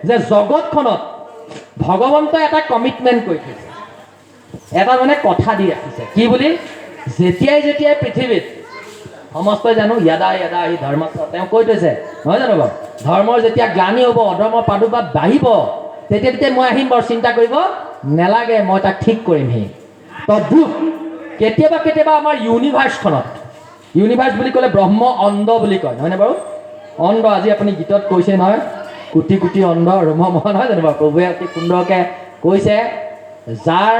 যে জগতখনত ভগৱন্তই এটা কমিটমেণ্ট কৰি থৈছে, এটা মানে কথা দি ৰাখিছে। কি বুলি? যেতিয়াই পৃথিৱীত সমস্তই জানো য়াদা য়াদা হি ধৰ্ম, তেওঁ কৈ থৈছে নহয় জানো বাৰু? ধৰ্মৰ যেতিয়া গ্লানি হ'ব, অধৰ্মৰ প্ৰাদুৰ্ভাৱ বাঢ়িব, তেতিয়া মই আহিম বাৰু, চিন্তা কৰিব নেলাগে, মই তাক ঠিক কৰিমহি। তদ্ভুত কেতিয়াবা আমাৰ ইউনিভাৰ্ছখনত, ইউনিভাৰ্ছ বুলি ক'লে ব্ৰহ্ম অণ্ড বুলি কয় নহয়নে বাৰু? অণ্ড, আজি আপুনি গীতত কৈছে নহয়, কোটি কোটি অণ্ড ৰোমহৰ্ষণ নহয় জানো বাৰু? প্ৰভুৱে অতি সুন্দৰকৈ কৈছে, যাৰ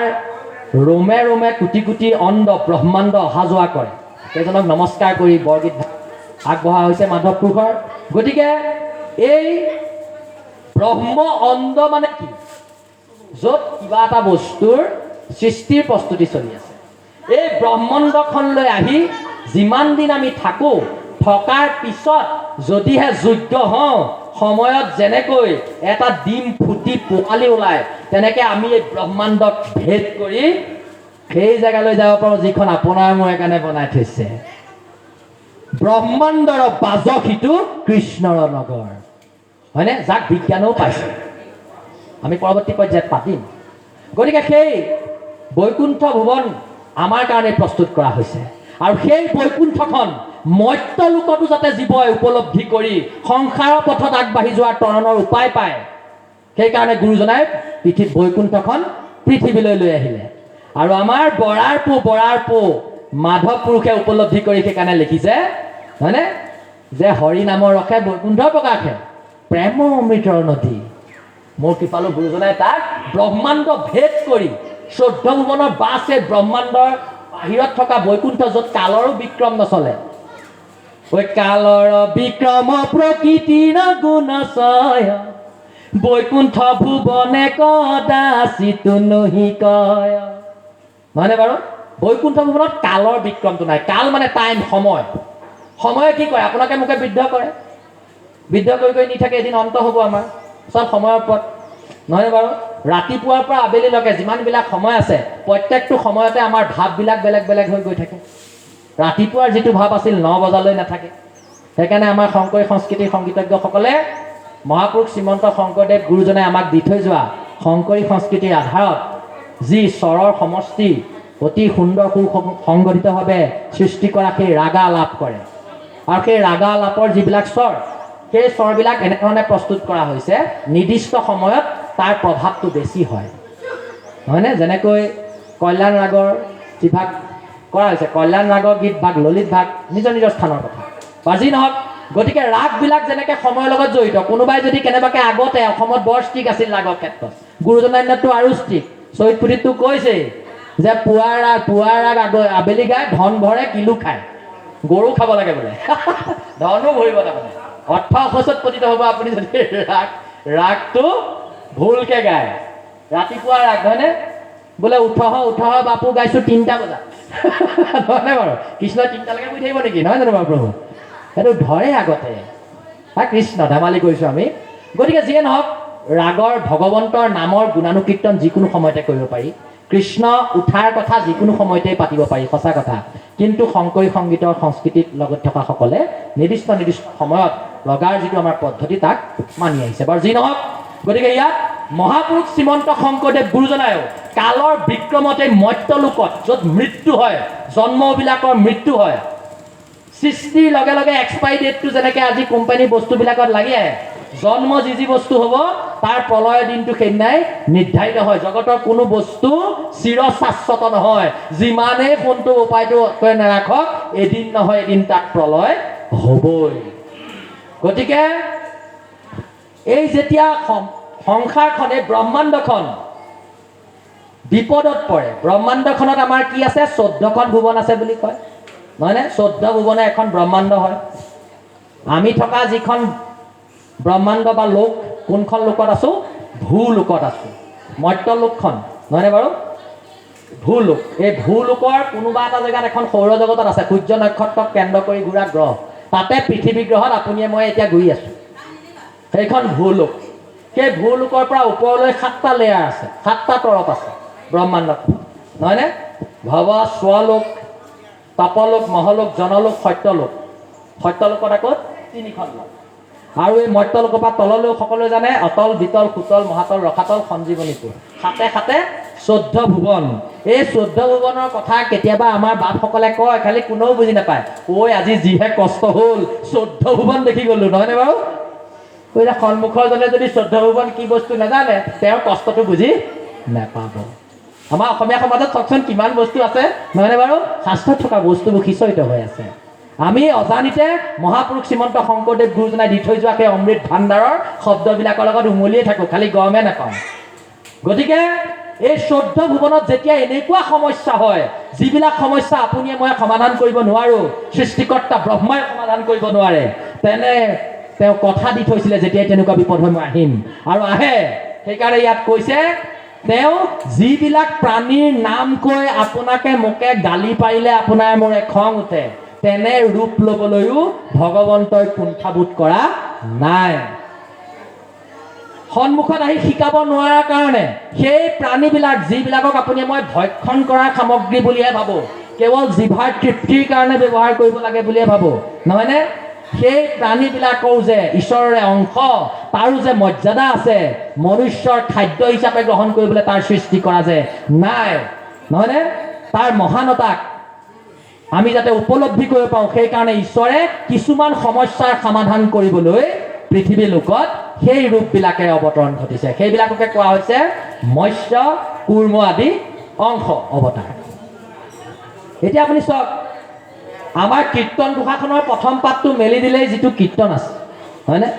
ৰোমে ৰোমে কোটি কোটি অণ্ড ব্ৰহ্মাণ্ড অহা যোৱা কৰে, সেইজনক নমস্কাৰ কৰি বৰগীত আগবঢ়া হৈছে মাধৱ পুৰুষৰ। গতিকে এই ব্ৰহ্ম অণ্ড মানে কি? য'ত কিবা এটা বস্তুৰ সৃষ্টিৰ প্ৰস্তুতি চলি আছে। এই ব্ৰহ্মাণ্ডখনলৈ আহি যিমান দিন আমি থাকোঁ, থকাৰ পিছত যদিহে যোগ্য হওঁ, সময়ত যেনেকৈ এটা ডিম ফুটি পোৱালি ওলায়, তেনেকৈ আমি এই ব্ৰহ্মাণ্ডক ভেদ কৰি সেই জেগালৈ যাব পাৰোঁ যিখন আপোনাৰ মোৰ কাৰণে বনাই থৈছে। ব্ৰহ্মাণ্ডৰ বাজক সিটো কৃষ্ণৰ নগৰ, হয়নে? যাক বিজ্ঞানেও পাইছে, আমি পৰৱৰ্তী পৰ্যায়ত পাতিম। গতিকে সেই বৈকুণ্ঠ ভুৱন আমাৰ কাৰণে প্ৰস্তুত কৰা হৈছে, আৰু সেই বৈকুণ্ঠখন মৰ্ত্য লোকতো যাতে জীৱই উপলব্ধি কৰি সংসাৰৰ পথত আগবাঢ়ি যোৱাৰ তৰণৰ উপায় পায়, সেইকাৰণে গুৰুজনাই বৈকুণ্ঠখন পৃথিৱীলৈ লৈ আহিলে। আৰু আমাৰ বৰাৰ পো মাধৱ পুৰুষে উপলব্ধি কৰি সেইকাৰণে লিখিছে, হয়নে, যে হৰি নামৰ ৰসে বৈকুণ্ঠ প্ৰকাশে, প্ৰেম অমৃতৰ নদী। মোৰ কৃপালু গুৰুজনাই তাক ব্ৰহ্মাণ্ড ভেদ কৰি 14 ভুৱনৰ বাছে ব্ৰহ্মাণ্ডৰ বাহিৰত থকা বৈকুণ্ঠ, য'ত কালৰো বিক্ৰম নচলে, ঐ কালৰ বিক্ৰম প্ৰকৃতিৰ গুণ চয়, বৈকুণ্ঠ ভুৱনে কদাচিত নহি কয়। নহয়নে বাৰু? বৈকুণ্ঠ ভুৱনত কালৰ বিক্ৰমটো নাই। কাল মানে টাইম, সময়। সময়ে কি কৰে? আপোনাকে মোকে বৃদ্ধ কৰে, বৃদ্ধ কৰি নি থাকে, এদিন অন্ত হ'ব আমাৰ চব সময়ৰ ওপৰত, নহয়নে বাৰু? ৰাতিপুৱাৰ পৰা আবেলিলৈকে যিমানবিলাক সময় আছে, প্ৰত্যেকটো সময়তে আমাৰ ভাৱবিলাক বেলেগ বেলেগ হৈ গৈ থাকে। ৰাতিপুৱাৰ যিটো ভাৱ আছিল 9 বজালৈ নাথাকে। সেইকাৰণে আমাৰ শংকৰী সংস্কৃতিৰ সংগীতজ্ঞসকলে মহাপুৰুষ শ্ৰীমন্ত শংকৰদেৱ গুৰুজনাই আমাক দি থৈ যোৱা শংকৰী সংস্কৃতিৰ আধাৰত যি স্বৰৰ সমষ্টি অতি সুন্দৰ সুসংগঠিতভাৱে সৃষ্টি কৰা সেই ৰাগা লাভ কৰে, আৰু সেই ৰাগা লাপৰ যিবিলাক স্বৰ, সেই স্বৰবিলাক এনেধৰণে প্ৰস্তুত কৰা হৈছে, নিৰ্দিষ্ট সময়ত তাৰ প্ৰভাৱটো বেছি হয়, হয়নে? যেনেকৈ কল্যাণ ৰাগৰ যিভাগ কৰা হৈছে, কল্যাণ ৰাগৰ গীত ভাগ, ললিত ভাগ নিজৰ নিজৰ স্থানৰ কথা বা যি নহওক। গতিকে ৰাগবিলাক যেনেকৈ সময়ৰ লগত জড়িত, কোনোবাই যদি কেনেবাকৈ আগতে অসমত বৰ ষ্ট্ৰিক আছিল ৰাগৰ ক্ষেত্ৰত, গুৰুজনাৰ দিনততো আৰু ষ্ট্ৰিক। চৈত পুথিতটো কৈছেই যে পুৱাৰ ৰাগ আবেলি গায়, ধন ভৰে কিলো খায়, গৰু খাব লাগে বোলে, ধনো ভৰিব তাৰমানে, অৰ্থ অসচত পতিত হ'ব আপুনি যদি ৰাগটো ভুলকৈ গায়। ৰাতিপুৱা ৰাগ হয়নে? বোলে উঠ বাপু গাইছোঁ 3টা বজাত, নহয়নে বাৰু? কৃষ্ণই 3টালৈকে শুই থাকিব নেকি? নহয় জানো বাৰু প্ৰভু? সেইটো ধৰে আগতে, কৃষ্ণ ধেমালি কৰিছোঁ আমি। গতিকে যিয়ে নহওক, ৰাগৰ ভগৱন্তৰ নামৰ গুণানুকীৰ্তন যিকোনো সময়তে কৰিব পাৰি, কৃষ্ণ উঠাৰ কথা যিকোনো সময়তেই পাতিব পাৰি, সঁচা কথা। কিন্তু শংকৰী সংগীতৰ সংস্কৃতিত লগত থকাসকলে নিৰ্দিষ্ট সময়ত লগাৰ যিটো আমাৰ পদ্ধতি, তাক মানি আহিছে বাৰু। যি নহওক, গতিকে ইয়াত মহাপুৰুষ শ্ৰীমন্ত শংকৰদেৱ গুৰুজনায়ো কালৰ বিক্ৰমতে মৰ্ত্য লোকত, য'ত মৃত্যু হয়, জন্মবিলাকৰ মৃত্যু হয়, সৃষ্টিৰ লগে লগে এক্সপাইৰী ডেটটো যেনেকৈ আজি কোম্পানীৰ বস্তুবিলাকত লাগি আহে, জন্ম যি বস্তু হ'ব তাৰ প্ৰলয়ৰ দিনটো সেইদিনাই নিৰ্ধাৰিত হয়। জগতৰ কোনো বস্তু চিৰশাশ্বত নহয়, যিমানেই কোনটো উপায়টো কৰি নাৰাখক, এদিন নহয় এদিন তাক প্ৰলয় হ'বই। গতিকে এই যেতিয়া সংসাৰখন, এই ব্ৰহ্মাণ্ডখন বিপদত পৰে, ব্ৰহ্মাণ্ডখনত আমাৰ কি আছে? 14খন ভুৱন আছে বুলি কয়, নহয়নে? 14 ভুৱনে এখন ব্ৰহ্মাণ্ড হয়। আমি থকা যিখন ব্ৰহ্মাণ্ড বা লোক, কোনখন লোকত আছোঁ? ভূলোকত আছোঁ, মৰ্ত্য লোকখন, নহয়নে বাৰু? ভূলোক, এই ভূলোকৰ কোনোবা এটা জেগাত এখন সৌৰজগতত আছে, সূৰ্য নক্ষত্ৰক কেন্দ্ৰ কৰি ঘূৰা গ্ৰহ, তাতে পৃথিৱী গ্ৰহত আপুনিয়ে মই এতিয়া ঘূৰি আছোঁ, সেইখন ভূলোক। সেই ভূলোকৰ পৰা ওপৰলৈ 7টা লেয়াৰ আছে, 7টা তৰপ আছে ব্ৰহ্মাণ্ডখন, নহয়নে? ভৱ, স্বলোক, তপলোক, মহলোক, জনলোক, সত্যলোক। সত্যলোকত আকৌ 3খন লোক। আৰু এই মৰ্ত্যলোকৰ পৰা তললৈও সকলোৱে জানে অতল বিতল সুতল মহাতল ৰসাতল সঞ্জীৱনীপুৰ সাতে সাতে 14 ভুৱন। এই 14 ভুৱনৰ কথা কেতিয়াবা আমাৰ বাপসকলে কয়, খালি কোনেও বুজি নাপায়। ঐ আজি যিহে কষ্ট হ'ল 14 ভুৱন দেখি গ'লো, নহয়নে বাৰু? কৈছে সন্মুখৰ জনে যদি 14 ভুৱন কি বস্তু নাজানে তেওঁৰ কষ্টটো বুজি নাপাব। আমাৰ অসমীয়া সমাজত চাওকচোন কিমান বস্তু আছে, নহয়নে বাৰু? শাস্ত্ৰত থকা বস্তুবোৰ সিঁচৰিত হৈ আছে। আমি অজানিতে মহাপুৰুষ শ্ৰীমন্ত শংকৰদেৱ গুৰুজনাই দি থৈ যোৱা সেই অমৃত ভাণ্ডাৰৰ শব্দবিলাকৰ লগত উমলিয়ে থাকোঁ, খালি গৰমে নাপাওঁ। গতিকে এই 14 ভুৱনত যেতিয়া এনেকুৱা সমস্যা হয়, যিবিলাক সমস্যা আপুনিয়ে মই সমাধান কৰিব নোৱাৰোঁ, সৃষ্টিকৰ্তা ব্ৰহ্মাই সমাধান কৰিব নোৱাৰে, তেনে তেওঁ কথা দি থৈছিলে যেতিয়াই তেনেকুৱা বিপদ হৈ মই আহিম, আৰু আহে। সেইকাৰণে ইয়াত কৈছে তেওঁ যিবিলাক প্ৰাণীৰ নাম কৈ আপোনাকে মোকে গালি পাৰিলে আপোনাৰ মোৰে খং উঠে, তেনে ৰূপ ল'বলৈও ভগৱন্তই কুণ্ঠাবোধ কৰা নাই। সন্মুখত আহি শিকাব নোৱাৰাৰ কাৰণে সেই প্ৰাণীবিলাক যিবিলাকক আপুনি মই ভক্ষণ কৰাৰ সামগ্ৰী বুলিহে ভাবোঁ, কেৱল জিভাৰ তৃপ্তিৰ কাৰণে ব্যৱহাৰ কৰিব লাগে বুলিয়ে ভাবোঁ, নহয়নে? সেই প্ৰাণীবিলাকৰ যে ঈশ্বৰৰে অংশ, তাৰো যে মৰ্যাদা আছে, মনুষ্যৰ খাদ্য হিচাপে গ্ৰহণ কৰিবলৈ তাৰ সৃষ্টি কৰা যে নাই, নহয়নে? তাৰ মহানতাক আমি যাতে উপলব্ধি কৰিব পাৰোঁ, সেইকাৰণে ঈশ্বৰে কিছুমান সমস্যাৰ সমাধান কৰিবলৈ পৃথিৱীৰ লোকত সেই ৰূপবিলাকে অৱতৰণ ঘটিছে। সেইবিলাককে কোৱা হৈছে মৎস্য কুৰ্ম আদি অংশ অৱতাৰ। এতিয়া আপুনি চাওক, আমাৰ কীৰ্তন ঘোষাখনৰ প্ৰথম পাঠটো মেলি দিলেই যিটো কীৰ্তন আছে, হয়নে?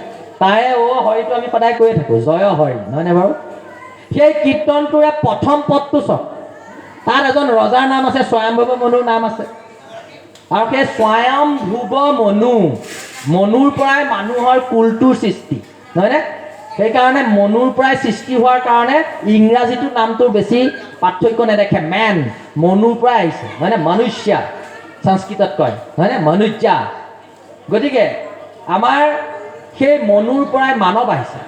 তাৰে হৰিটো আমি সদায় কৈয়ে থাকোঁ, জয় হৰি, নহয়নে বাৰু? সেই কীৰ্তনটোৰে প্ৰথম পদটো চাওক, তাত এজন ৰজাৰ নাম আছে, স্বয়ম্ভৱ মনুৰ নাম আছে। আৰু সেই স্বয়ম্ভুৱ মনুৰ পৰাই মানুহৰ কুলটোৰ সৃষ্টি, নহয়নে? সেইকাৰণে মনুৰ পৰাই সৃষ্টি হোৱাৰ কাৰণে ইংৰাজীটো নামটোৰ বেছি পাৰ্থক্য নেদেখে। মেন মনুৰ পৰাই আহিছে, নহয়নে? মনুষ্যা সংস্কৃতত কয়, নহয়নে? মনুষ্যা। গতিকে আমাৰ সেই মনুৰ পৰাই মানৱ আহিছে,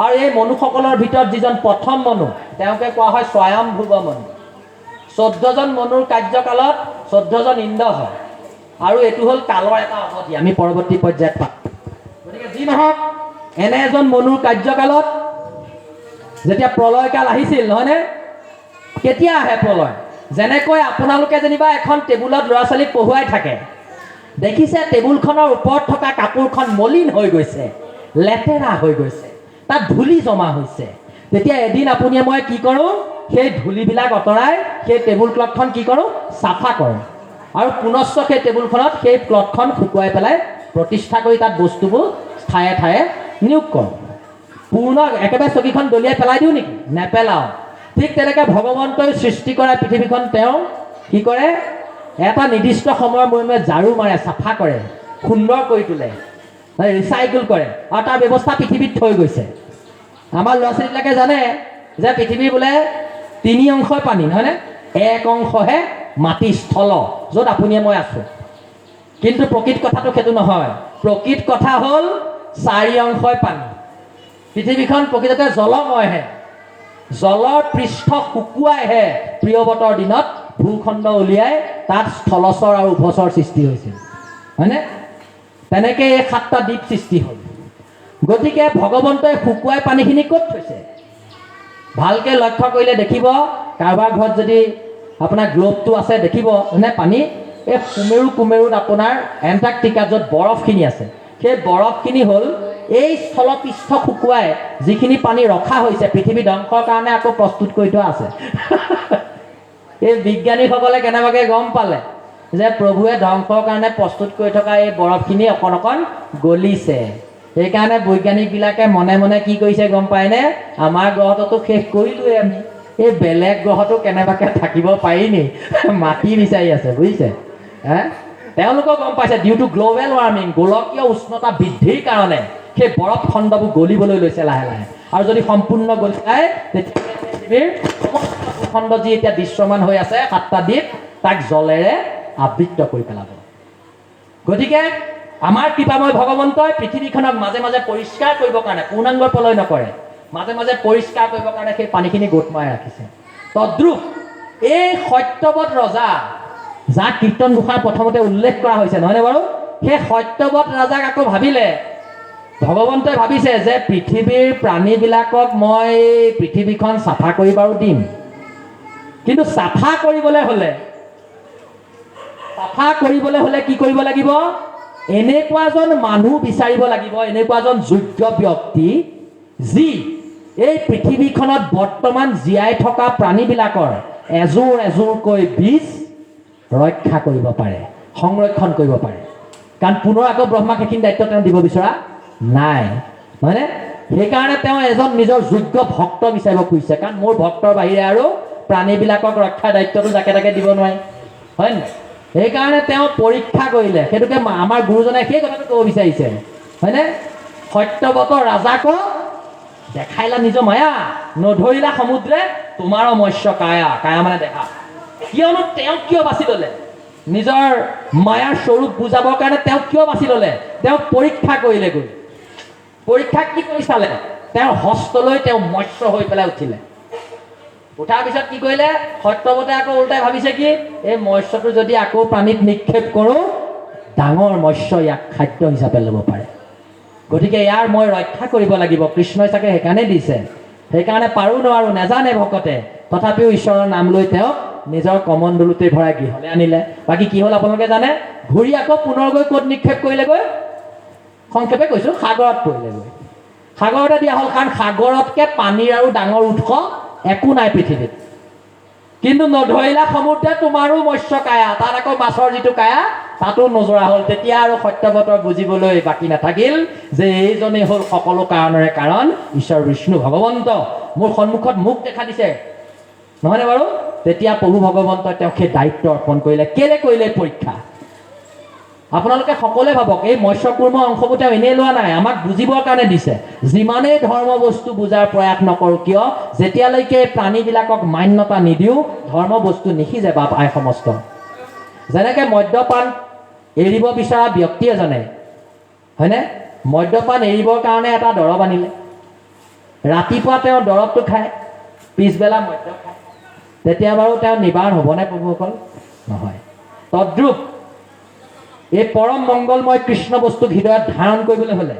আৰু এই মনুসকলৰ ভিতৰত যিজন প্ৰথম মনু তেওঁকে কোৱা হয় স্বয়ম্ভুৱ মনু। 14জন মনুৰ কাৰ্যকালত 14জন ইন্দ্ৰ হয়, আৰু এইটো হ'ল কালৰ এটা অৱধি, আমি পৰৱৰ্তী পৰ্যায়ত পাম। গতিকে যি নহওক, এনে এজন মনুৰ কাৰ্যকালত যেতিয়া প্ৰলয়কাল আহিছিল, নহয়নে? কেতিয়া আহে প্ৰলয়? যেনেকৈ আপোনালোকে যেনিবা এখন টেবুলত ল'ৰা ছোৱালীক পঢ়ুৱাই থাকে, দেখিছে টেবুলখনৰ ওপৰত থকা কাপোৰখন মলিন হৈ গৈছে, লেতেৰা হৈ গৈছে, তাত ধূলি জমা হৈছে, তেতিয়া এদিন আপুনিয়ে মই কি কৰোঁ, সেই ধূলিবিলাক আঁতৰাই সেই টেবুল ক্লথখন কি কৰোঁ, চাফা কৰোঁ, আৰু পুনশ্চ সেই টেবুলখনত সেই ক্লথখন শুকুৱাই পেলাই প্ৰতিষ্ঠা কৰি তাত বস্তুবোৰ ঠায়ে ঠায়ে নিয়োগ কৰোঁ। পূৰ্ণ একেবাৰে চকীখন দলিয়াই পেলাই দিওঁ নেকি? নেপেলাওঁ। ঠিক তেনেকৈ ভগৱন্তই সৃষ্টি কৰা পৃথিৱীখন তেওঁ কি কৰে, এটা নিৰ্দিষ্ট সময়ৰ মূৰে মূৰে ঝাৰু মাৰে, চাফা কৰে, সুন্দৰ কৰি তোলে, ৰিচাইকেল কৰে, আৰু তাৰ ব্যৱস্থা পৃথিৱীত থৈ গৈছে। আমাৰ ল'ৰা ছোৱালীবিলাকে জানে যে পৃথিৱীৰ বোলে 3 অংশই পানী, নহয়নে? 1 অংশহে মাটি স্থল, য'ত আপুনিয়ে মই আছোঁ। কিন্তু প্ৰকৃত কথাটো সেইটো নহয়। প্ৰকৃত কথা হ'ল 4 অংশই পানী। পৃথিৱীখন প্ৰকৃততে জলময়হে, জলৰ পৃষ্ঠ শুকুৱাইহে প্ৰিয়ৱতৰ দিনত ভূখণ্ড উলিয়াই তাত স্থলচৰ আৰু উভচৰ সৃষ্টি হৈছিল, হয়নে? তেনেকৈ এই 7টা দ্বীপ সৃষ্টি হ'ল। গতিকে ভগৱন্তই শুকুৱাই পানীখিনি ক'ত থৈছে? ভালকৈ লক্ষ্য কৰিলে দেখিব, কাৰোবাৰ ঘৰত যদি আপোনাৰ গ্লোবটো আছে দেখিব, হয়নে? পানী এই কুমেৰুত আপোনাৰ এণ্টাৰ্কটিকা য'ত বৰফখিনি আছে, সেই বৰফখিনি হ'ল এই স্থলপৃষ্ঠ শুকুৱাই যিখিনি পানী ৰখা হৈছে পৃথিৱী ধ্বংসৰ কাৰণে আকৌ প্ৰস্তুত কৰি থোৱা আছে। এই বিজ্ঞানীসকলে কেনেবাকৈ গম পালে যে প্ৰভুৱে ধ্বংসৰ কাৰণে প্ৰস্তুত কৰি থকা এই বৰফখিনি অকণ অকণ গলিছে। সেইকাৰণে বৈজ্ঞানিকবিলাকে মনে মনে কি কৰিছে গম পায়নে? আমাৰ গ্ৰহটোতো শেষ কৰিলোৱে আমি, এই বেলেগ গ্ৰহটো কেনেবাকৈ থাকিব পাৰি নি, মাটি বিচাৰি আছে, বুজিছে? তেওঁলোকেও গম পাইছে ডিউ টু গ্ল'বেল ৱাৰ্মিং, গোলকীয় উষ্ণতা বৃদ্ধিৰ কাৰণে সেই বৰফ খণ্ডবোৰ গলিবলৈ লৈছে লাহে লাহে, আৰু যদি সম্পূৰ্ণ গলি যায় তেতিয়া পৃথিৱীৰ সমস্ত ভূখণ্ড যি এতিয়া দৃশ্যমান হৈ আছে 7টা দ্বীপ, তাক জলেৰে আবৃত্ত কৰি পেলাব। গতিকে আমাৰ কৃপাময় ভগৱন্তই পৃথিৱীখনক মাজে মাজে পৰিষ্কাৰ কৰিবৰ কাৰণে, পূৰ্ণাংগ প্ৰলয় নকৰে, মাজে মাজে পৰিষ্কাৰ কৰিবৰ কাৰণে সেই পানীখিনি গোট মাৰি ৰাখিছে। তদ্ৰূপ এই সত্যৱত ৰজা, যাক কীৰ্তন ঘোষাৰ প্ৰথমতে উল্লেখ কৰা হৈছে, নহয়নে বাৰু? সেই সত্যৱত ৰজাক আকৌ ভাবিলে ভগৱন্তই ভাবিছে যে পৃথিৱীৰ প্ৰাণীবিলাকক মই পৃথিৱীখন চাফা কৰি বাৰু দিম, কিন্তু চাফা কৰিবলৈ হ'লে কি কৰিব লাগিব? এনেকুৱা এজন মানুহ বিচাৰিব লাগিব, এনেকুৱা এজন যোগ্য ব্যক্তি যি এই পৃথিৱীখনত বৰ্তমান জীয়াই থকা প্ৰাণীবিলাকৰ এযোৰ এযোৰকৈ বীজ ৰক্ষা কৰিব পাৰে, সংৰক্ষণ কৰিব পাৰে। কাৰণ পুনৰ আকৌ ব্ৰহ্মাক সেইখিনি দায়িত্ব তেওঁ দিব বিচৰা নাই, হয়নে? সেইকাৰণে তেওঁ এজন নিজৰ যোগ্য ভক্ত বিচাৰিব খুজিছে। কাৰণ মোৰ ভক্তৰ বাহিৰে আৰু প্ৰাণীবিলাকক ৰক্ষাৰ দায়িত্বটো যাকে তাকে দিব নোৱাৰে, হয় নাই? সেইকাৰণে তেওঁ পৰীক্ষা কৰিলে। সেইটোকে আমাৰ গুৰুজনে সেই কথাটো ক'ব বিচাৰিছে, হয়নে? সত্যব্ৰত ৰাজাক দেখাইলা নিজ মায়া, নধৰিলা সমুদ্ৰে তোমাৰো মৎস্য কায়া। কায়া মানে দেখা। কিয়নো তেওঁ কিয় বাছি ল'লে? নিজৰ মায়াৰ স্বৰূপ বুজাবৰ কাৰণে তেওঁ কিয় বাছি ল'লে? তেওঁ পৰীক্ষা কৰিলে। গৈ পৰীক্ষা কি কৰি চালে? তেওঁৰ হস্তলৈ তেওঁ মৎস্য হৈ পেলাই উঠিলে। উঠাৰ পিছত কি কৰিলে? সত্যব্ৰতে আকৌ উল্টাই ভাবিছে কি, এই মৎস্যটো যদি আকৌ পানীত নিক্ষেপ কৰোঁ, ডাঙৰ মৎস্য ইয়াক খাদ্য হিচাপে ল'ব পাৰে। গতিকে ইয়াৰ মই ৰক্ষা কৰিব লাগিব। কৃষ্ণই চাগে সেইকাৰণে দিছে। সেইকাৰণে পাৰোঁ নোৱাৰোঁ নেজানে ভকতে, তথাপিও ঈশ্বৰৰ নাম লৈ তেওঁক নিজৰ কমণ্ডলুতে ভৰাই গৃহলৈ আনিলে। বাকী কি হ'ল আপোনালোকে জানে? ঘূৰি আকৌ পুনৰ গৈ ক'ত নিক্ষেপ কৰিলেগৈ? সংক্ষেপে কৈছোঁ, সাগৰত পৰিলেগৈ। সাগৰতে দিয়া হ'ল, কাৰণ সাগৰতকৈ পানীৰ আৰু ডাঙৰ উৎস একো নাই পৃথিৱীত। কিন্তু নধৰিলা সমুদ্ৰে তোমাৰো মৎস্য কায়া, তাত আকৌ মাছৰ যিটো কায়া তাতো নজৰা হ'ল। তেতিয়া আৰু সত্যব্ৰতৰ বুজিবলৈ বাকী নাথাকিল যে এইজনেই হ'ল সকলো কাৰণৰে কাৰণ, ঈশ্বৰ বিষ্ণু ভগৱন্ত মোৰ সন্মুখত মোক দেখা দিছে, নহয়নে বাৰু? তেতিয়া প্ৰভু ভগৱন্তই তেওঁক সেই দায়িত্ব অৰ্পণ কৰিলে। কেলে কৰিলে পৰীক্ষা? আপোনালোকে সকলোৱে ভাবক, এই মৎস্যকুৰ্ম অংশবোৰ তেওঁ এনেই লোৱা নাই, আমাক বুজিবৰ কাৰণে দিছে। যিমানেই ধৰ্ম বস্তু বুজাৰ প্ৰয়াস নকৰোঁ কিয়, যেতিয়ালৈকে প্ৰাণীবিলাকক মান্যতা নিদিওঁ, ধৰ্ম বস্তু নিসিজে বাপ আই সমস্ত। যেনেকৈ মদ্যপান এৰিব বিচৰা ব্যক্তি এজনে, হয়নে? মদ্যপান এৰিবৰ কাৰণে এটা দৰৱ আনিলে। ৰাতিপুৱা তেওঁ দৰৱটো খায়, পিছবেলা মদ্য খায়, তেতিয়া বাৰু তেওঁ নিবাৰণ হ'বনে প্ৰভুসকল? নহয়। তদ্ৰূপ এই পৰম মংগলময় কৃষ্ণ বস্তুক হৃদয়ত ধাৰণ কৰিবলৈ হ'লে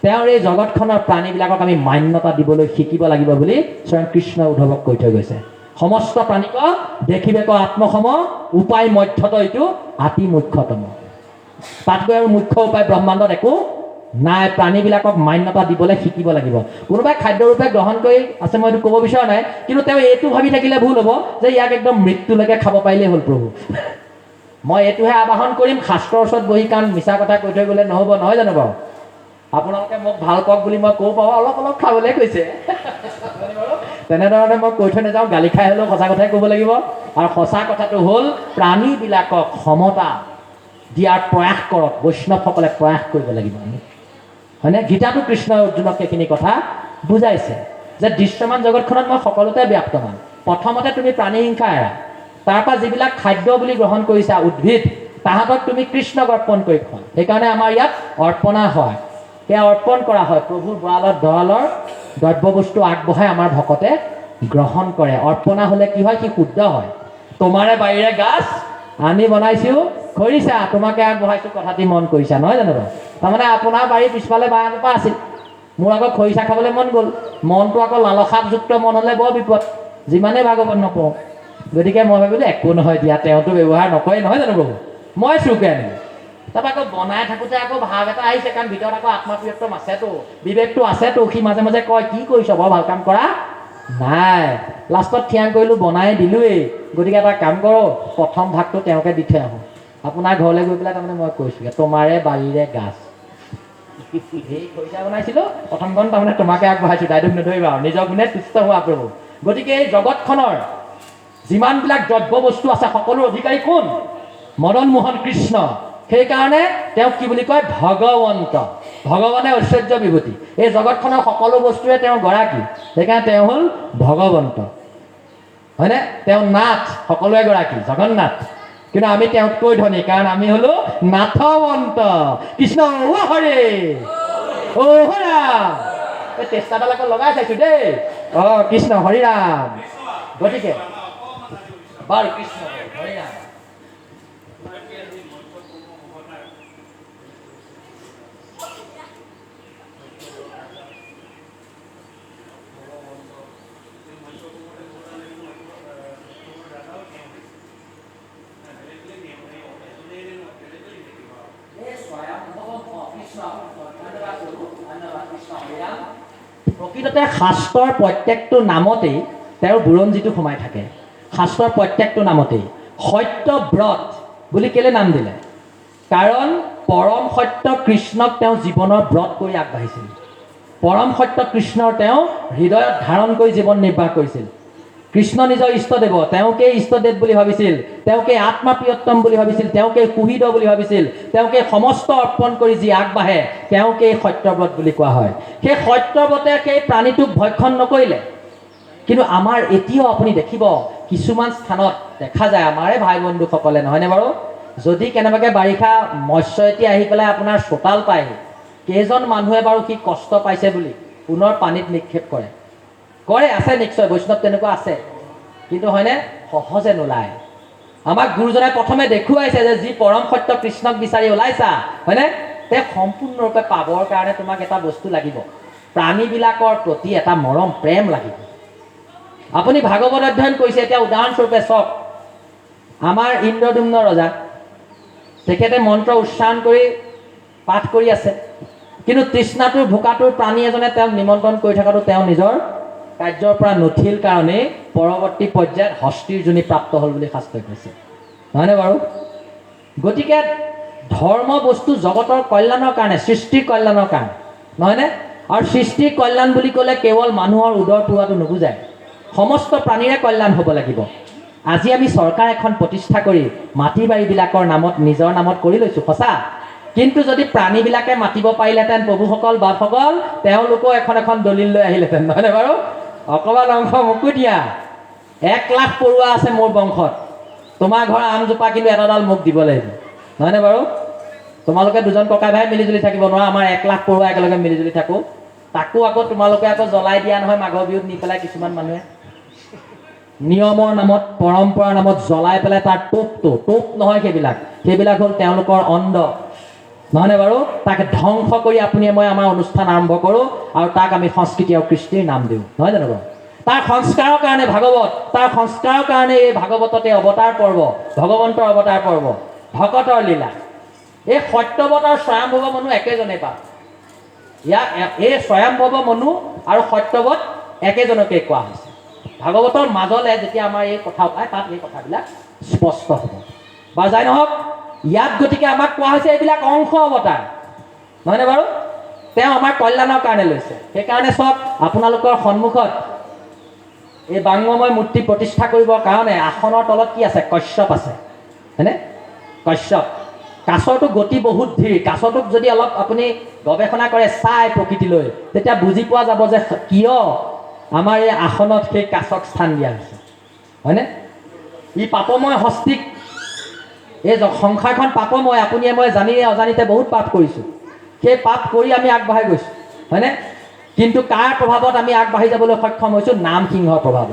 তেওঁৰ এই জগতখনৰ প্ৰাণীবিলাকক আমি মান্যতা দিবলৈ শিকিব লাগিব বুলি স্বয়ং কৃষ্ণ উদ্ধৱক কৈ থৈ গৈছে। সমস্ত প্ৰাণীক দেখিবেক আত্মসম, উপায় মধ্যত এইটো আতি মুখ্যতম। তাতকৈ আৰু মুখ্য উপায় ব্ৰহ্মাণ্ডত একো নাই। প্ৰাণীবিলাকক মান্যতা দিবলৈ শিকিব লাগিব। কোনোবাই খাদ্যৰূপে গ্ৰহণ কৰি আছে, মই এইটো ক'ব বিচৰা নাই, কিন্তু তেওঁ এইটো ভাবি থাকিলে ভুল হ'ব যে ইয়াক একদম মৃত্যুলৈকে খাব পাৰিলেই হ'ল প্ৰভু। মই এইটোহে আবাহন কৰিম শাস্ত্ৰৰ ওচৰত বহি, কাৰণ মিছা কথা কৈ থৈ গ'লে নহ'ব, নহয় জানো বাৰু? আপোনালোকে মোক ভাল পাওক বুলি মই ক'ব পাৰোঁ, অলপ অলপ খাবলৈ কৈছে, তেনেধৰণে মই কৈ থৈ নাযাওঁ। গালি খাই হ'লেও সঁচা কথাই ক'ব লাগিব। আৰু সঁচা কথাটো হ'ল প্ৰাণীবিলাকক সমতা দিয়াৰ প্ৰয়াস কৰক, বৈষ্ণৱসকলে প্ৰয়াস কৰিব লাগিব আমি, হয়নে? গীতাটো কৃষ্ণই অৰ্জুনক সেইখিনি কথা বুজাইছে যে দৃশ্যমান জগতখনত মই সকলোতে ব্যাপ্তমান। প্ৰথমতে তুমি প্ৰাণী হিংসা এৰা, তাৰপৰা যিবিলাক খাদ্য বুলি গ্ৰহণ কৰিছা উদ্ভিদ, তাহাঁতক তুমি কৃষ্ণক অৰ্পণ কৰি খোৱা। সেইকাৰণে আমাৰ ইয়াত অৰ্পণা হয়, সেয়া অৰ্পণ কৰা হয়। প্ৰভুৰ ভঁৰালত ভঁৰালৰ দ্ৰব্য বস্তু আগবঢ়াই আমাৰ ভকতে গ্ৰহণ কৰে। অৰ্পণা হ'লে কি হয়? সি শুদ্ধ হয়। তোমাৰে বাৰীৰে গাছ আনি বনাইছোঁ খৰিছা, তোমাকে আগবঢ়াইছোঁ কথাটি মন কৰিছা, নহয় জানো বাৰু? তাৰমানে আপোনাৰ বাৰীৰ পিছফালে বাঁহ এজোপা আছিল, মোৰ আকৌ খৰিচা খাবলৈ মন গ'ল। মনটো আকৌ লালসাযুক্ত মন হ'লে বৰ বিপদ, যিমানেই ভাগৱত নপঢ়োঁ। গতিকে মই ভাবিলোঁ একো নহয় দিয়া, তেওঁতো ব্যৱহাৰ নকৰে, নহয় জানো প্ৰভু? মই চুকে আনিলোঁ। তাৰপৰা আকৌ বনাই থাকোঁতে আকৌ ভাৱ এটা আহিছে, কাৰণ ভিতৰত আকৌ আত্মপ্ৰিয়ত্বম আছেতো, বিবেকটো আছেতো। সি মাজে মাজে কয়, কি কৰিছ বৰ ভাল কাম কৰা নাই। লাষ্টত থিয়াং কৰিলোঁ, বনাই দিলোঁৱেই। গতিকে এটা কাম কৰোঁ, প্ৰথম ভাগটো তেওঁকে দি থৈ আহোঁ। আপোনাৰ ঘৰলৈ গৈ পেলাই তাৰমানে মই কৈছোঁগৈ, তোমাৰে বাৰীৰে গাছ এই খৰিচা বনাইছিলোঁ, প্ৰথমখন তাৰমানে তোমাকে আগবঢ়াইছোঁ, দায়িত্ব নধৰিবা আৰু, নিজৰ গুণে তুষ্ট হোৱা প্ৰভু। গতিকে এই জগতখনৰ যিমানবিলাক দ্ৰব্য বস্তু আছে সকলোৰ অধিকাৰী কোন? মদন মোহন কৃষ্ণ। সেইকাৰণে তেওঁক কি বুলি কয়? ভগৱন্ত। ভগৱানে ঐশ্বৰ্য বিভূতি। এই জগতখনৰ সকলো বস্তুৱে তেওঁৰ গৰাকী, সেইকাৰণে তেওঁ হ'ল ভগৱন্ত, হয়নে? তেওঁ নাথ, সকলোৱে গৰাকী জগন্নাথ। কিন্তু আমি তেওঁতকৈ ধনী, কাৰণ আমি হ'লো নাথৱন্ত। কৃষ্ণ অ হৰে অ হৰাম। এই তেষ্টাডাল আকৌ লগাই চাইছোঁ দেই। কৃষ্ণ হৰি ৰাম। গতিকে বাৰু কৃষ্ণ হৰি ৰাম। দ্বিতীয়তে শাস্ত্ৰৰ প্ৰত্যেকটো নামতেই তেওঁৰ বুৰঞ্জীটো সোমাই থাকে। শাস্ত্ৰৰ প্ৰত্যেকটো নামতেই সত্যব্ৰত বুলি কেলে নাম দিলে? কাৰণ পৰম সত্য কৃষ্ণক তেওঁ জীৱনৰ ব্ৰত কৰি আগবাঢ়িছিল। পৰম সত্য কৃষ্ণৰ তেওঁ হৃদয়ত ধাৰণ কৰি জীৱন নিৰ্বাহ কৰিছিল। কৃষ্ণ নিজৰ ইষ্টদেৱ, তেওঁকে ইষ্টদেৱ বুলি ভাবিছিল, তেওঁকে আত্মা-প্ৰিয়তম বুলি ভাবিছিল, তেওঁকে কুহিদ বুলি ভাবিছিল, তেওঁকে সমস্ত অৰ্পণ কৰি যি আগবাঢ়ে তেওঁকে সত্যব্ৰত বুলি কোৱা হয়। সেই সত্যব্ৰতে সেই প্ৰাণীটোক ভক্ষণ নকৰিলে। কিন্তু আমাৰ এতিয়াও আপুনি দেখিব কিছুমান স্থানত দেখা যায়, আমাৰে ভাই বন্ধুসকলে, নহয়নে বাৰু? যদি কেনেবাকৈ বাৰিষা মৎস্য এটি আহি পেলাই আপোনাৰ চোতাল পায়হি, কেইজন মানুহে বাৰু সি কষ্ট পাইছে বুলি পুনৰ পানীত নিক্ষেপ কৰে? আছে নিশ্চয়, বৈষ্ণৱ তেনেকুৱা আছে। কিন্তু হয়নে, সহজে নোলায়। আমাক গুৰুজনাই প্ৰথমে দেখুৱাইছে যে যি পৰম সত্য কৃষ্ণক বিচাৰি ওলাইছা, হয়নে, তেওঁ সম্পূৰ্ণৰূপে পাবৰ কাৰণে তোমাক এটা বস্তু লাগিব, প্ৰাণীবিলাকৰ প্ৰতি এটা মৰম প্ৰেম লাগিব। আপুনি ভাগৱত অধ্যয়ন কৰিছে, এতিয়া উদাহৰণস্বৰূপে চাওক, আমাৰ ইন্দ্ৰদুম্ন ৰজা, তেখেতে মন্ত্ৰ উচ্চাৰণ কৰি পাঠ কৰি আছে, কিন্তু তৃষ্ণাটোৰ ভোকাটোৰ প্ৰাণী এজনে তেওঁক নিমন্ত্ৰণ কৰি থকাটো তেওঁ নিজৰ কাৰ্যৰ পৰা নুঠিল কাৰণে পৰৱৰ্তী পৰ্যায়ত হস্তীৰ যোনি প্ৰাপ্ত হ'ল বুলি শাস্ত্ৰই কৈছে, নহয়নে বাৰু? গতিকে ধৰ্ম বস্তু জগতৰ কল্যাণৰ কাৰণে, সৃষ্টিৰ কল্যাণৰ কাৰণে, নহয়নে? আৰু সৃষ্টিৰ কল্যাণ বুলি ক'লে কেৱল মানুহৰ উদৰ পোৱাটো নুবুজায়, সমস্ত প্ৰাণীৰে কল্যাণ হ'ব লাগিব। আজি আমি চৰকাৰ এখন প্ৰতিষ্ঠা কৰি মাটি বাৰীবিলাকৰ নামত নিজৰ নামত কৰি লৈছোঁ, সঁচা। কিন্তু যদি প্ৰাণীবিলাকে মাতিব পাৰিলেহেঁতেন প্ৰভুসকল, বাপসকল, তেওঁলোকেও এখন এখন দলিল লৈ আহিলেহেঁতেন, নহয়নে বাৰু? অকণমান অংশ মোকো দিয়া, 1 লাখ পৰুৱা আছে মোৰ বংশত, তোমাৰ ঘৰৰ আমজোপা কিন্তু এটাডাল মোক দিব লাগিব, নহয়নে বাৰু? তোমালোকে দুজন ককাই ভাই মিলিজুলি থাকিব নোৱাৰা, আমাৰ 1 লাখ পৰুৱা একেলগে মিলিজুলি থাকোঁ। তাকো আকৌ তোমালোকে আকৌ জ্বলাই দিয়া নহয় মাঘৰ বিহুত নি পেলাই কিছুমান মানুহে নিয়মৰ নামত, পৰম্পৰাৰ নামত জ্বলাই পেলাই তাৰ টোপ নহয়, সেইবিলাক হ'ল তেওঁলোকৰ অন্ধ, নহয়নে বাৰু? তাকে ধ্বংস কৰি আপুনি মই আমাৰ অনুষ্ঠান আৰম্ভ কৰোঁ আৰু তাক আমি সংস্কৃতি আৰু কৃষ্টিৰ নাম দিওঁ, নহয় জানো বাৰু? তাৰ সংস্কাৰৰ কাৰণে ভাগৱত, তাৰ সংস্কাৰৰ কাৰণে এই ভাগৱততে অৱতাৰ পৰ্ব, ভগৱন্তৰ অৱতাৰ পৰ্ব, ভকতৰ লীলা। এই সত্যৱত আৰু স্বয়ম্ভৱ মনু একেজনেই পাপ। ইয়াক এই স্বয়ম্ভৱ মনু আৰু সত্যৱত একেজনকে কোৱা হৈছে। ভাগৱতৰ মাজলে যেতিয়া আমাৰ এই কথা ওলায়, তাত এই কথাবিলাক স্পষ্ট হ'ব। বা যাই নহওক, ইয়াত গতিকে আমাক কোৱা হৈছে এইবিলাক অংশ অৱতাৰ, নহয়নে বাৰু? তেওঁ আমাৰ কল্যাণৰ কাৰণে লৈছে। সেইকাৰণে চব আপোনালোকৰ সন্মুখত এই বাংময় মূৰ্তি প্ৰতিষ্ঠা কৰিবৰ কাৰণে আসনৰ তলত কি আছে? কশ্যপ আছে, হয়নে? কশ্যপ। কাছৰটো গতি বহুত ধীৰ। কাছটোক যদি অলপ আপুনি গৱেষণা কৰে, চাই প্ৰকৃতিলৈ, তেতিয়া বুজি পোৱা যাব যে কিয় আমাৰ এই আসনত সেই কাছক স্থান দিয়া হৈছে, হয়নে? ই পাপময় হস্তিক, এই সংসাৰখন পাপময়, আপুনিয়ে মই জানি অজানিতে বহুত পাপ কৰিছোঁ। সেই পাপ কৰি আমি আগবাঢ়ি গৈছোঁ, হয়নে? কিন্তু কাৰ প্ৰভাৱত আমি আগবাঢ়ি যাবলৈ সক্ষম হৈছোঁ? নাম সিংহৰ প্ৰভাৱত।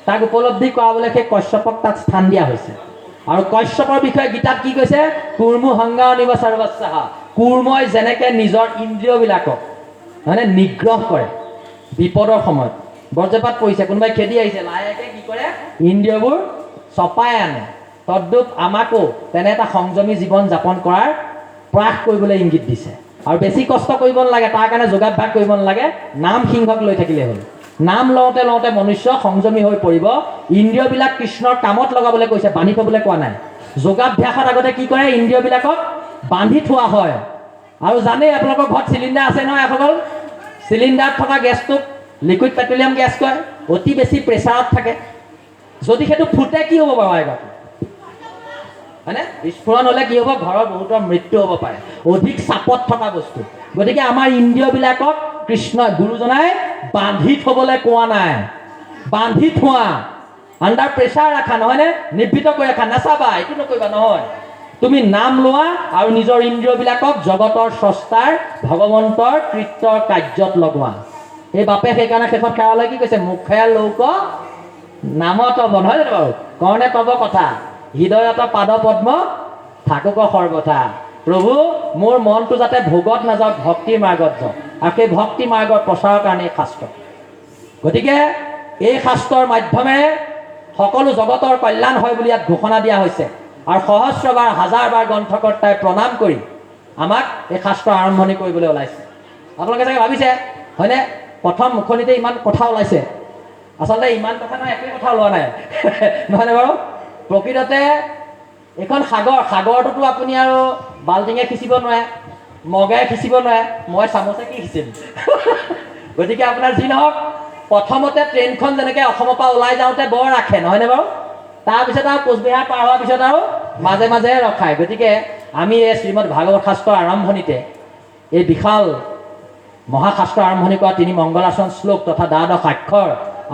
তাক উপলব্ধি কৰাবলৈ সেই কশ্যপক তাত স্থান দিয়া হৈছে। আৰু কশ্যপৰ বিষয়ে গীতাত কি কৈছে? কুৰ্মু সংজ্ঞা নিব সৰ্বস্যাহা। কুৰ্মই যেনেকৈ নিজৰ ইন্দ্ৰিয়বিলাকক মানে নিগ্ৰহ কৰে বিপদৰ সময়ত, বজ্ৰপাত পৰিছে, কোনোবাই খেদি আহিছে, লাহেকৈ কি কৰে? ইন্দ্ৰিয়বোৰ চপাই আনে। তদ্ৰূপ আমাকো তেনে এটা সংযমী জীৱন যাপন কৰাৰ প্ৰয়াস কৰিবলৈ ইংগিত দিছে। আৰু বেছি কষ্ট কৰিব নালাগে, তাৰ কাৰণে যোগাভ্যাস কৰিব নালাগে, নাম সিংহক লৈ থাকিলে হ'ল। নাম লওঁতে লওঁতে মনুষ্য সংযমী হৈ পৰিব। ইন্দ্ৰিয়বিলাক কৃষ্ণৰ কামত লগাবলৈ কৈছে, বান্ধি থবলৈ কোৱা নাই। যোগাভ্যাসত আগতে কি কৰে? ইন্দ্ৰিয়বিলাকক বান্ধি থোৱা হয়। আৰু জানেই আপোনালোকৰ ঘৰত চিলিণ্ডাৰ আছে নহয়, এসকল চিলিণ্ডাৰত থকা গেছটোক লিকুইড পেট্ৰলিয়াম গেছ কয়। অতি বেছি প্ৰেছাৰত থাকে, যদি সেইটো ফুটে কি হ'ব বাৰু? আগত হয়নে? বিস্ফোৰণ হ'লে কি হ'ব? ঘৰৰ বহুতৰ মৃত্যু হ'ব পাৰে, অধিক চাপত থকা বস্তু। গতিকে আমাৰ ইন্দ্ৰিয়বিলাকক কৃষ্ণ গুৰুজনাই বান্ধি থবলৈ কোৱা নাই। বান্ধি থোৱা, আণ্ডাৰ প্ৰেছাৰ ৰাখা, নহয়নে? নিবৃত কৰি ৰাখা, নাচাবা, এইটো নকৰিবা, নহয়। তুমি নাম লোৱা আৰু নিজৰ ইন্দ্ৰিয়বিলাকক জগতৰ স্ৰষ্টাৰ ভগৱন্তৰ কৃত্যৰ কাৰ্যত লগোৱা। এই বাপে সেইকাৰণে শেষত সেৱালৈ কি কৈছে? মুখে লৌক নামত তব, নহয় জানো বাৰু? কৰ্ণে তব কথা, হৃদয়ত পাদ পদ্ম থাকুক সৰ্বথা। প্ৰভু, মোৰ মনটো যাতে ভোগত নাযাওক, ভক্তিৰ মাৰ্গত যাওক। আৰু সেই ভক্তি মাৰ্গৰ প্ৰচাৰৰ কাৰণে এই শাস্ত্ৰ। গতিকে এই শাস্ত্ৰৰ মাধ্যমেৰে সকলো জগতৰ কল্যাণ হয় বুলি ইয়াত ঘোষণা দিয়া হৈছে। আৰু সহস্ৰবাৰ হাজাৰবাৰ গ্ৰন্থকৰ্তাই প্ৰণাম কৰি আমাক এই শাস্ত্ৰ আৰম্ভণি কৰিবলৈ ওলাইছে। আপোনালোকে চাগে ভাবিছে, হয়নে? প্ৰথম মুখনিতে ইমান কথা ওলাইছে, আচলতে ইমান কথা নাই, একোৱেই কথা ওলোৱা নাই নহয়নে বাৰু? প্ৰকৃততে এইখন সাগৰটোতো আপুনি আৰু বাল্টিঙে সিঁচিব নোৱাৰে, মগাই সিঁচিব নোৱাৰে, মই চামুচে কি সিঁচিম গতিকে আপোনাৰ যি নহওক, প্ৰথমতে ট্ৰেইনখন যেনেকৈ অসমৰ পৰা ওলাই যাওঁতে বৰ ৰাখে নহয়নে বাৰু? তাৰপিছত আৰু কোচবিহাৰ পাৰ হোৱাৰ পিছত আৰু মাজে মাজে ৰখায়। গতিকে আমি এই শ্ৰীমদ ভাগৱত শাস্ত্ৰৰ আৰম্ভণিতে এই বিশাল মহাশাস্ত্ৰ আৰম্ভণি কৰা 3 মংগলাচৰণ শ্লোক তথা 12 আক্ষৰ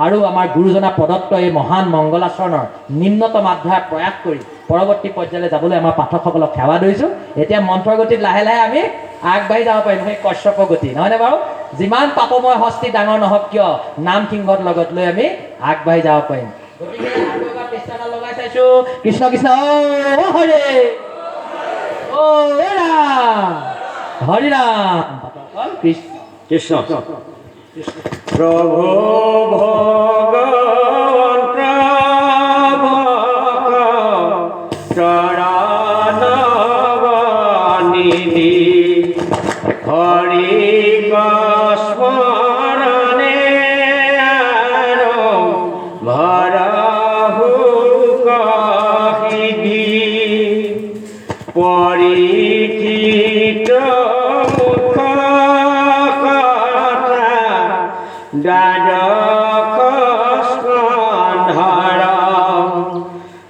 আৰু আমাৰ গুৰুজনা প্ৰদত্ত এই মহান মংগলাচৰণৰ নিম্নতম অধ্যায় প্ৰয়াস কৰি পৰৱৰ্তী পৰ্যায়লৈ যাবলৈ আমাৰ পাঠকসকলক সেৱা ধৰিছোঁ। এতিয়া মন্ত্ৰৰ গতিত লাহে লাহে আমি আগবাঢ়ি যাব পাৰিম, সেই কশ্যপ গতি নহয়নে বাৰু? যিমান পাপময় হস্তি ডাঙৰ নহওক কিয়, নাম সিংহত লগত লৈ আমি আগবাঢ়ি যাব পাৰিম। গতিকে আৰু এবাৰ পৃষ্ঠাডাল লগাই চাইছোঁ, কৃষ্ণ কৃষ্ণ অ হৰে অ ৰাম হৰি ৰাম কৃষ্ণ কৃষ্ণ প্ৰভু ভগৱন্ত চৰণনিধি হৰি স্মৰণে ভৰহু কহিদি পৰীক্ষিত দ্বাদশ স্কন্ধৰ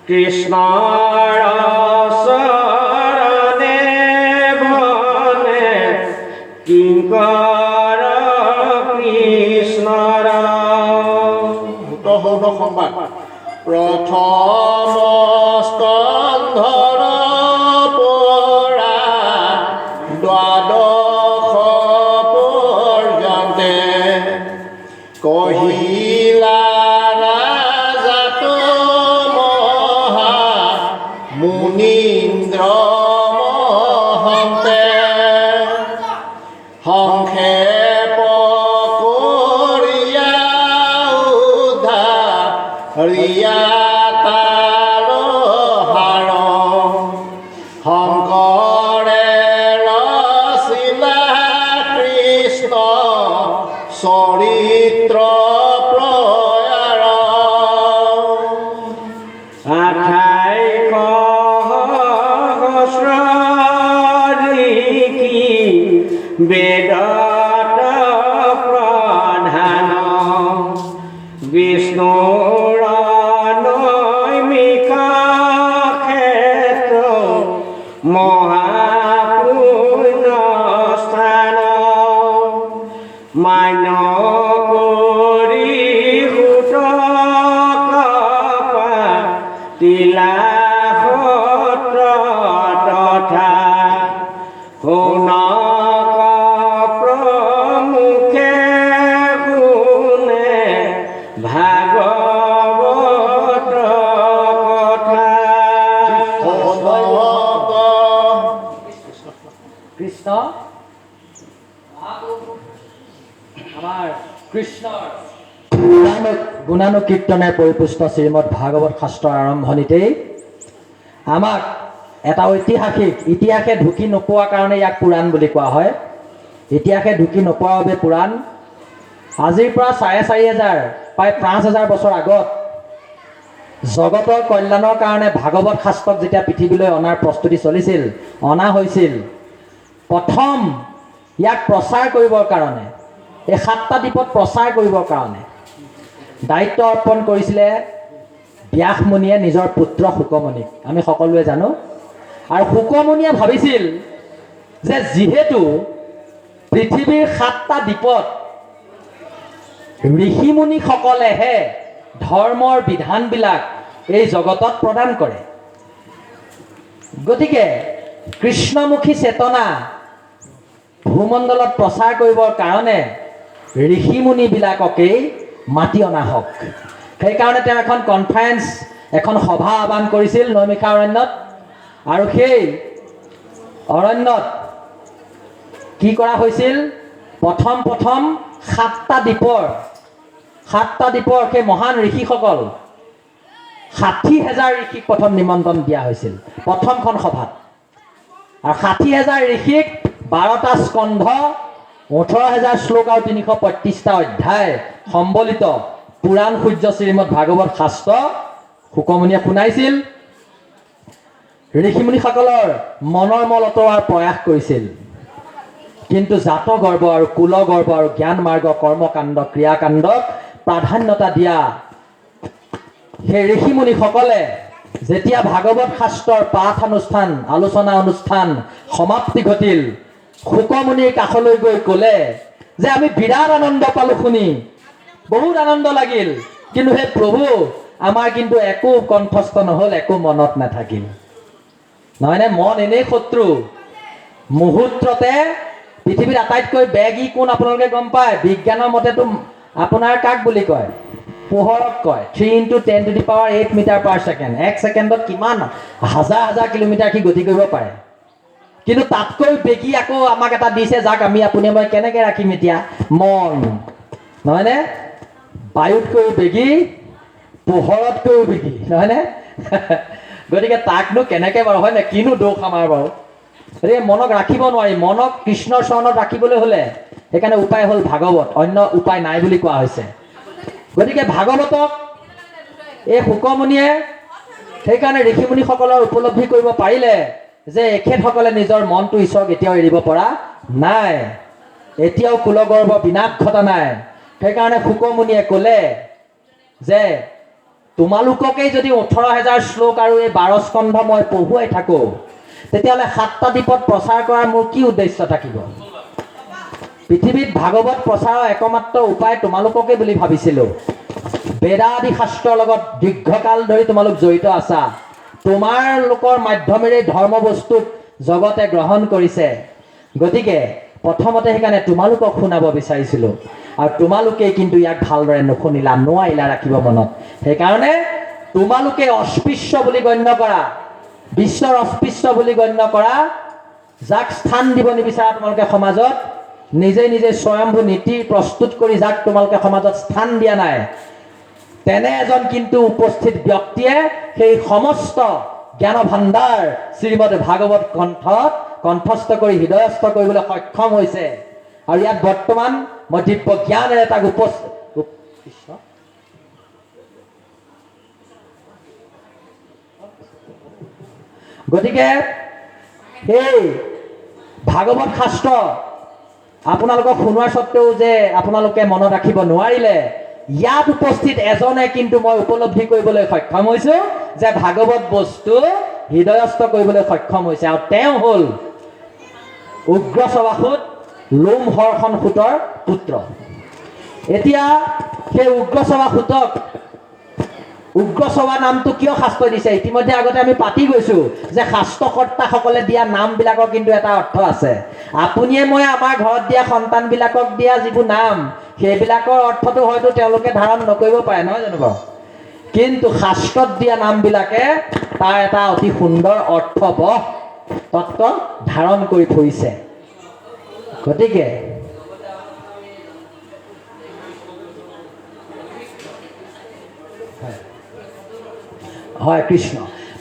কৃষ্ণৰ চৰণে বনে কিংকৰ কৃষ্ণৰ ভূত সংবাদ প্ৰথম স্কন্ধৰ পৰা দ্বাদশ পৰ্যন্তে কহিলা ৰাজাত মহা মুনীন্দ্ৰ মহন্তে সংক্ষেপ কৰিয়া উদ্ধাৰিয়া তাৰ হাড় শংকৰে ৰচিলা কৃষ্ণ চৰিত্ৰ প্ৰয়াৰ আঠাই সহস্ৰী বেদত প্ৰধান বিষ্ণুৰ নৈমিক ক্ষেত্ৰ মহাপুণ্য স্থান মান্য কৰি তিলা সত্ৰ তথা শুনক প্ৰমুখে শুনে ভাগৱত কথা কৃষ্ণ আমাৰ কৃষ্ণৰ গুণানুকীৰ্তনে পৰিপুষ্ট শ্ৰীমদ ভাগৱত শাস্ত্ৰৰ আৰম্ভণিতেই আমাক এটা ইতিহাসে ঢুকি নোপোৱা কাৰণে ইয়াক পুৰাণ বুলি কোৱা হয়। ইতিহাসে ঢুকি নোপোৱাৰ বাবে পুৰাণ। আজিৰ পৰা 4,500 প্ৰায় 5,000 বছৰ আগত জগতৰ কল্যাণৰ কাৰণে ভাগৱত শাস্ত্ৰক যেতিয়া পৃথিৱীলৈ অনাৰ প্ৰস্তুতি চলিছিল, অনা হৈছিল, প্ৰথম ইয়াক প্ৰচাৰ কৰিবৰ কাৰণে, এই 7টা দ্বীপত প্ৰচাৰ কৰিবৰ কাৰণে দায়িত্ব অৰ্পণ কৰিছিলে ব্যাসমুনিয়ে নিজৰ পুত্ৰ শুকমুনিক। আমি সকলোৱে জানো। আৰু শুকমুনিয়ে ভাবিছিল যে যিহেতু পৃথিৱীৰ 7টা দ্বীপত ঋষিমুনিসকলেহে ধৰ্মৰ বিধানবিলাক এই জগতত প্ৰদান কৰে, গতিকে কৃষ্ণমুখী চেতনা ভূমণ্ডলত প্ৰচাৰ কৰিবৰ কাৰণে ঋষিমুনিবিলাককেই মাতি অনা হওক। সেইকাৰণে তেওঁ এখন কনফাৰেন্স, এখন সভা আহ্বান কৰিছিল নৈমিষা অৰণ্যত। আৰু সেই অৰণ্যত কি কৰা হৈছিল? প্ৰথম 7টা দ্বীপৰ সেই মহান ঋষিসকল 60,000 ঋষিক প্ৰথম নিমন্ত্ৰণ দিয়া হৈছিল প্ৰথমখন সভাত। আৰু 60,000 ঋষিক 12টা স্কন্ধ 18,000 শ্লোক আৰু 335টা অধ্যায় সম্বলিত পুৰাণ সূৰ্য শ্ৰীমদ ভাগৱত শাস্ত্ৰ শুকমুনিয়ে শুনাইছিল। ঋষিমুনিসকলৰ মনৰ মল অতৰোৱাৰ প্ৰয়াস কৰিছিল, কিন্তু জাত গৰ্ব আৰু কুল গৰ্ব আৰু জ্ঞান মাৰ্গ কৰ্মকাণ্ড ক্ৰিয়াকাণ্ডক প্ৰাধান্যতা দিয়া সেই ঋষিমুনিসকলে যেতিয়া ভাগৱত শাস্ত্ৰৰ পাঠ অনুষ্ঠান আলোচনা অনুষ্ঠান সমাপ্তি ঘটিল, শুকমুনিৰ কাষলৈ গৈ ক'লে যে আমি বিৰাট আনন্দ পালো শুনি, বহুত আনন্দ লাগিল, কিন্তু হে প্ৰভু আমাৰ কিন্তু একো কণ্ঠস্থ নহ'ল, একো মনত নাথাকিল। নহয়নে? মন এনেই শত্ৰু, মুহূৰ্ততে পৃথিৱীৰ আটাইতকৈ বেগী কোন আপোনালোকে গম পায়? বিজ্ঞানৰ মতেতো আপোনাৰ কাক বুলি কয়? পোহৰক কয়। 3 × 10⁸ মিটাৰ/ছেকেণ্ড। 1 ছেকেণ্ডত কিমান হাজাৰ হাজাৰ কিলোমিটাৰ সি গতি কৰিব পাৰে। কিন্তু তাতকৈ বেগী আকৌ আমাক এটা দিছে, যাক আমি আপুনি মই কেনেকৈ ৰাখিম এতিয়া? মন। নহয়নে? বায়ুতকৈও বেগী, পোহৰতকৈও বেগী, নহয়নে? গতিকে তাকনো কেনেকৈ বাৰু, হয়নে? কিনো দোষ আমাৰ বাৰু? গতিকে মনক ৰাখিব নোৱাৰি। মনক কৃষ্ণৰ চৰণত ৰাখিবলৈ হ'লে সেইকাৰণে উপায় হ'ল ভাগৱত, অন্য উপায় নাই বুলি কোৱা হৈছে। গতিকে ভাগৱতক এই শুকমুনিয়ে সেইকাৰণে ঋষিমুনিসকলৰ উপলব্ধি কৰিব পাৰিলে যে এখেতসকলে নিজৰ মনটো ঈশ্বৰক এতিয়াও এৰিব পৰা নাই, এতিয়াও কুলগৰ্ভ বিনাশ ঘটা নাই। সেইকাৰণে শুকমুনিয়ে ক'লে যে তোমালোককেই যদি 18,000 শ্লোক আৰু এই 12 স্কন্ধ মই পঢ়ুৱাই থাকোঁ, তেতিয়াহ'লে 7টা দ্বীপত প্ৰচাৰ কৰাৰ মোৰ কি উদ্দেশ্য থাকিব? পৃথিৱীত ভাগৱত প্ৰচাৰৰ একমাত্ৰ উপায় তোমালোককে বুলি ভাবিছিলোঁ। বেদাদি শাস্ত্ৰৰ লগত দীৰ্ঘকাল ধৰি তোমালোক জড়িত আছা, তোমালোকৰ মাধ্যমেৰে ধৰ্ম বস্তুক জগতে গ্ৰহণ কৰিছে। গতিকে প্ৰথমতে সেইকাৰণে তোমালোকক শুনাব বিচাৰিছিলোঁ, আৰু তোমালোকেই কিন্তু ইয়াক ভালদৰে নুশুনিলা, নোৱাৰিলা ৰাখিব মনত। সেইকাৰণে তোমালোকে অস্পৃশ্য বুলি গণ্য কৰা, বিশ্বৰ অস্পৃশ্য বুলি গণ্য কৰা, যাক স্থান দিব নিবিচাৰা তোমালোকে সমাজত, নিজে নিজে স্বয়ম্ভু নীতি প্ৰস্তুত কৰি যাক তোমালোকে সমাজত স্থান দিয়া নাই, তেনে এজন কিন্তু উপস্থিত ব্যক্তিয়ে সেই সমস্ত জ্ঞান ভাণ্ডাৰ শ্ৰীমদ ভাগৱত গ্ৰন্থত কণ্ঠস্থ কৰি হৃদয়স্থ কৰিবলৈ সক্ষম হৈছে। আৰু ইয়াত বৰ্তমান মই দিব্য জ্ঞানেৰে তাক গতিকে সেই ভাগৱত শাস্ত্ৰ আপোনালোকক শুনোৱাৰ স্বত্তেও যে আপোনালোকে মনত ৰাখিব নোৱাৰিলে, ইয়াত উপস্থিত এজনে কিন্তু মই উপলব্ধি কৰিবলৈ সক্ষম হৈছোঁ যে ভাগৱত বস্তু হৃদয়স্থ কৰিবলৈ সক্ষম হৈছে, আৰু তেওঁ হ'ল উগ্ৰশ্ৰৱাসুত লোমহৰ্ষণ সূতৰ পুত্ৰ। এতিয়া সেই উগ্ৰশ্ৰৱাসুতক উগ্ৰশ্ৰৱা নামটো কিয় শাস্ত্ৰই দিছে? ইতিমধ্যে আগতে আমি পাতি গৈছোঁ যে শাস্ত্ৰকৰ্তাসকলে দিয়া নামবিলাকৰ কিন্তু এটা অৰ্থ আছে। আপুনিয়ে মই আমাৰ ঘৰত দিয়া সন্তানবিলাকক দিয়া যিবোৰ নাম, সেইবিলাকৰ অৰ্থটো হয়তো তেওঁলোকে ধাৰণ নকৰিব পাৰে, নহয় জানো বাৰু? কিন্তু শাস্ত্ৰত দিয়া নামবিলাকে তাৰ এটা অতি সুন্দৰ অৰ্থবহ তত্ত্ব ধাৰণ কৰি ফুৰিছে। গতিকে হয় কৃষ্ণ।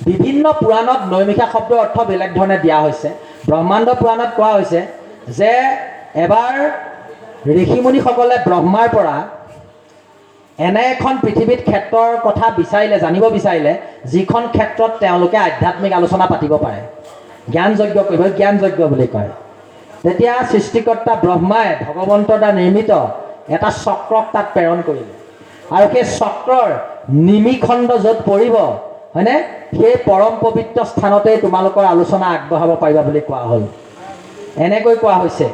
বিভিন্ন পুৰাণত নৈমিষা শব্দৰ অৰ্থ বেলেগ ধৰণে দিয়া হৈছে। ব্ৰহ্মাণ্ড পুৰাণত কোৱা হৈছে যে এবাৰ ঋষিমুনিসকলে ব্ৰহ্মাৰ পৰা এনে এখন পৃথিৱীত ক্ষেত্ৰৰ কথা বিচাৰিলে, জানিব বিচাৰিলে, যিখন ক্ষেত্ৰত তেওঁলোকে আধ্যাত্মিক আলোচনা পাতিব পাৰে, জ্ঞান যজ্ঞ কৰিব, জ্ঞান যজ্ঞ বুলি কয়। তেতিয়া সৃষ্টিকৰ্তা ব্ৰহ্মাই ভগৱন্তৰ দ্বাৰা নিৰ্মিত এটা চক্ৰক তাত প্ৰেৰণ কৰিলে, আৰু সেই চক্ৰৰ নিমিখণ্ড য'ত পৰিব, হয়নে, সেই পৰম পবিত্ৰ স্থানতেই তোমালোকৰ আলোচনা আগবঢ়াব পাৰিবা বুলি কোৱা হ'ল। এনেকৈ কোৱা হৈছে।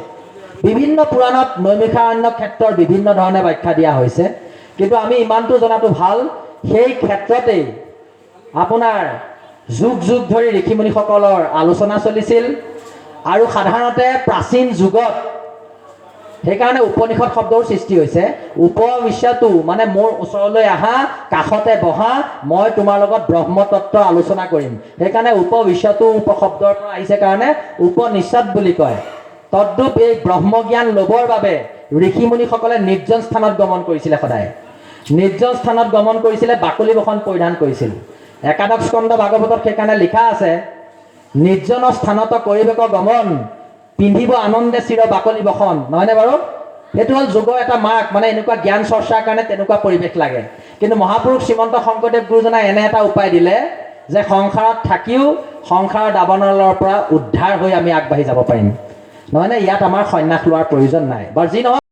বিভিন্ন পুৰাণত নৈমিষাৰণ্য ক্ষেত্ৰৰ বিভিন্ন ধৰণে ব্যাখ্যা দিয়া হৈছে, কিন্তু আমি ইমানটো জনাটো ভাল, সেই ক্ষেত্ৰতেই আপোনাৰ যুগ যুগ ধৰি ঋষিমুনিসকলৰ আলোচনা চলিছিল। আৰু সাধাৰণতে প্ৰাচীন যুগত সেইকাৰণে উপনিষদ শব্দৰ সৃষ্টি হৈছে। উপবিশ্যতু মানে মোৰ ওচৰলৈ আহা, কাষতে বহা, মই তোমাৰ লগত ব্ৰহ্মতত্ত্ব আলোচনা কৰিম। সেইকাৰণে উপবিশ্যতু উপশব্দৰ পৰা আহিছে কাৰণে উপনিষদ বুলি কয়। তদ্ৰূপ এই ব্ৰহ্মজ্ঞান ল'বৰ বাবে ঋষিমুনিসকলে নিৰ্জন স্থানত গমন কৰিছিলে, সদায় নিৰ্জন স্থানত গমন কৰিছিলে, বাকলি বসন পৰিধান কৰিছিল। একাদশ স্কন্ধ ভাগৱতত সেইকাৰণে লিখা আছে, নিৰ্জন স্থানত কৰিবেক গমন, পিন্ধিব আনন্দে চিৰ বাকলি বসন, নহয়নে বাৰু? সেইটো হ'ল যোগৰ এটা মাৰ্ক, মানে এনেকুৱা জ্ঞান চৰ্চাৰ কাৰণে তেনেকুৱা পৰিৱেশ লাগে। কিন্তু মহাপুৰুষ শ্ৰীমন্ত শংকৰদেৱ গুৰুজনাই এনে এটা উপায় দিলে যে সংসাৰত থাকিও সংসাৰৰ দাবানলৰ পৰা উদ্ধাৰ হৈ আমি আগবাঢ়ি যাব পাৰিম, নহয়নে? ইয়াত আমাৰ সন্ন্যাস লোৱাৰ প্ৰয়োজন নাই। বাৰু যি নহওক